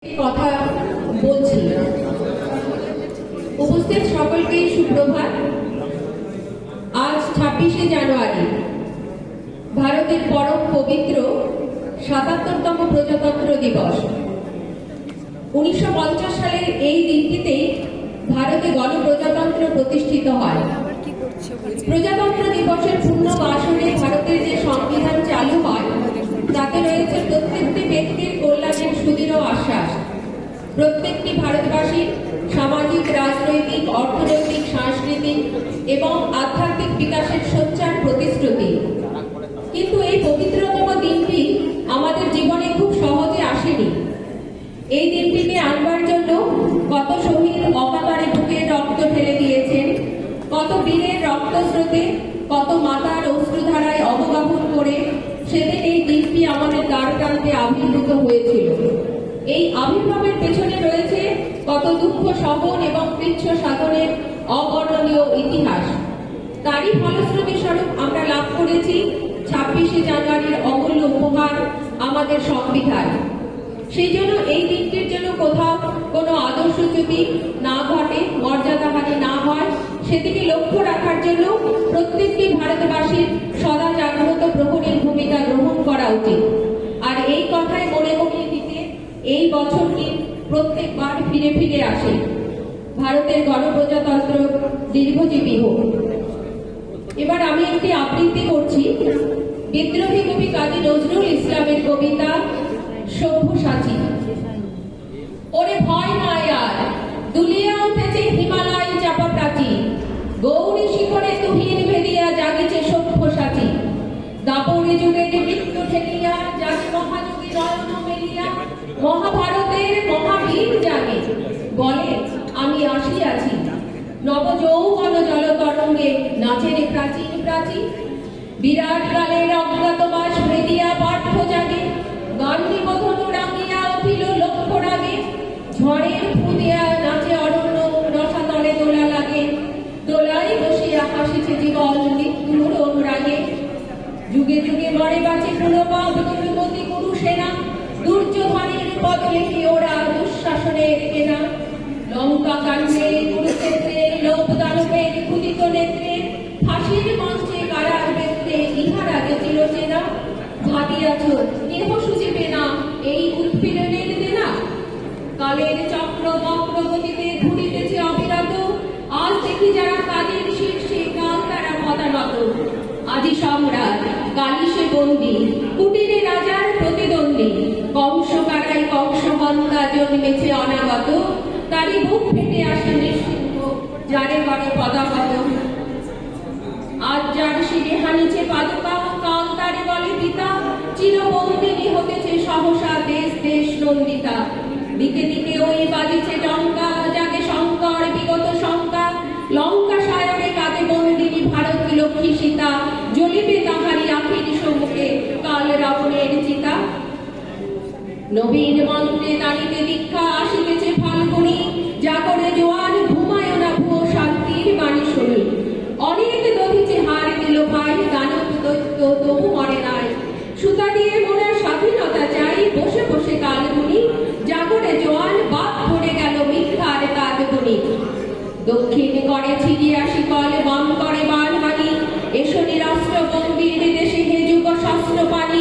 কথা বলছি। উপস্থিত সকলকে সুপ্রভাত। আজ 26শে জানুয়ারি ভারতের পরম পবিত্র ৭৭তম প্রজাতন্ত্র দিবস। 1950 সালের এই দিনটিতেই ভারতে গণপ্রজাতন্ত্র প্রতিষ্ঠিত হয়। প্রজাতন্ত্র দিবসের পূর্ণ বাসরে ভারতের যে সংবিধান চালু হয় তাতে রয়েছে প্রত্যেকটি ব্যক্তির কল্যাণের সুদৃঢ় আশ্বাস, প্রত্যেকটি ভারতবাসীর সামাজিক, রাজনৈতিক, অর্থনৈতিক, সাংস্কৃতিক এবং আধ্যাত্মিক বিকাশের সোচ্চার প্রতিশ্রুতি। কিন্তু এই পবিত্রতম দিনটি আমাদের জীবনে খুব সহজে আসেনি। এই দিনটিকে আনবার জন্য কত শহীদ অকাতরে বুকে রক্ত ঢেলে দিয়েছেন, কত বীরের রক্তস্রোতে, কত মাতার অশ্রুধারায় অবগাহন করে সেদিন এই দিনটি আমাদের দ্বার প্রান্তে আবির্ভূত হয়েছিল। এই আবির্ভাবের পেছনে রয়েছে কত দুঃখ সহন এবং কৃচ্ছ সাধনের অবর্ণনীয় ইতিহাস। তারই ফলশ্রুতি স্বরূপ আমরা লাভ করেছি 26শে জানুয়ারির অমূল্য উপহার, আমাদের সংবিধান। সেই জন্য এই দিনটির জন্য কোথাও কোনো আদর্শচ্যুতি না ঘটে, মর্যাদাহানি না হয়, সেদিকে লক্ষ্য রাখার জন্য প্রত্যেকটি ভারতবাসীর সদা জাগ্রত প্রহরীর ভূমিকা গ্রহণ করা উচিত। আর এই কথায় মনে করিয়ে দিতে এই বছরটি প্রত্যেকবার ফিরে ফিরে আসে। ভারতের গণপ্রজাতন্ত্র দীর্ঘজীবী হোক। এবার আমি একটি আবৃত্তি করছি বিদ্রোহী কবি কাজী নজরুল ইসলামের কবিতা সভ্যসাচী। ওরে ভয় নাই আর, দুলিয়া উঠেছে হিমালয় চাপা প্রাচীর, গৌরী শিখরে তুহিন ভেদিয়া জাগিছে সভ্যসাচী। দাপরে যুগের মৃত্যু ঠেলিয়া জাগে মহাযুগী নয়ন মেলিয়া, মহাভারতের মহাবীর জাগে বলে আমি আসিয়াছি। নবযৌবন জল তরঙ্গে নাচের প্রাচীন প্রাচীন, বিরাট কালের অজ্ঞাতবাস ভেদিয়া পাঠ্য জাগে, গান্ধী বধনু রাঙিয়া উঠিল লক্ষ্য রাগে, ঝড়ের ফুদিয়া নাচে অরণ্য রসাতলে দোলা লাগে, দোলায় বসিয়া হাসিছে জীবন মৃত্যুর অনুরাগে। যুগে যুগে মরে বাঁচে পুনপাপ দুর্গতি কুরু সেনা, দুর্যোধনের বদলে কি ওরা দুঃশাসনের কেনা। লঙ্কা কাণ্ডে কুরুক্ষেত্রে লোভ দানবের ক্ষুদিত নেত্রে, ফাঁসির মঞ্চে কারার বেত্রে ইহার আগে চিরচেনা। ভাবিয়াছ কেহ সুঝিবে না এই উৎপীড়নের দেনা, কালের চক্র বক্র গতিতে ঘুরিতেছে অবিরত, আজ দেখি যারা কালের শীর্ষে কাল তারা পদানত। আদি সম্রাট কালিসে বন্দী, কুটিরে রাজার প্রতিদ্বন্দ্বী, কংস কারাই কংস হত্যা জন্মেছে অনাগত, তারই বুক ফেটে আসে নিঃসিংহ যারে বড় পদাগত। আজ যার শিরে হানিছে পাদুকা, কাল তারে বলে পিতা, চিরবন্দিনী হতেছে সহসা দেশ দেশ নন্দিতা। দিকে দিকে ওই বাজিছে ডঙ্কা, জাগে শঙ্কর বিগত শঙ্কা, লঙ্কা সায়রে কাঁদে বন্দিনী ভারত লক্ষ্মী সীতা, জ্বলিবে তাহারি আখির সম্মুখে কাল রাবণের চিতা। নবীন মন্ত্রে দাঁড়িতে দীক্ষা আসিতেছে ফাল্গুনি, জাগরে জোয়ান ঘুমায় না ভুয়ো শান্তির বাণী শুনি। অনেক দধিছে হার দিল ভাই, দানব দৈত্য তবু মরে নাই, সুতা দিয়ে মোরা স্বাধীনতা চাই, বসে বসে কালগুনি, জাগরে জোয়ান বাদ পড়ে গেল মিথ্যার কাজগুনি। দক্ষিণ করে ছিড়িয়া শিকল, বাম করে বানহানি, এসো নিরাস্ত্র বন্দির দেশে হে যুগ শাস্ত্র পানি।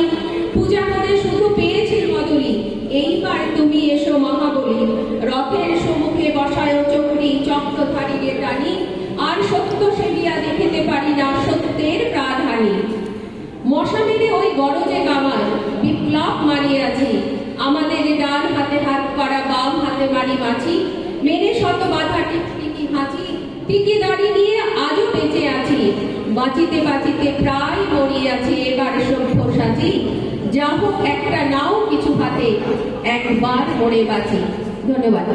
পূজা করে শুধু পেয়েছি মধুরী, এইবার তুমি এসো মহাবলী, রথের সম্মুখে বসায় চক্রী চক্রধারীরে টানি, আর সত্য সেবিয়া দেখিতে পারি না সত্যের প্রাণহানি। মশা মেরে ওই গরজে কামায় বিপ্লব মারিয়াছি, আমাদের ডান হাতে হাত করা বাম হাতে মারি মাছি, মেরে শত বাধা টিকটিকি হাঁচি, টিকি দাড়ি নিয়ে আজও বেঁচে আছি, বাঁচিতে বাঁচিতে প্রায় মরিয়াছি এবার সভ্যসাচী। যা হোক একটা নাও কিছু হাতে, একবার মরে বাঁচি। ধন্যবাদ।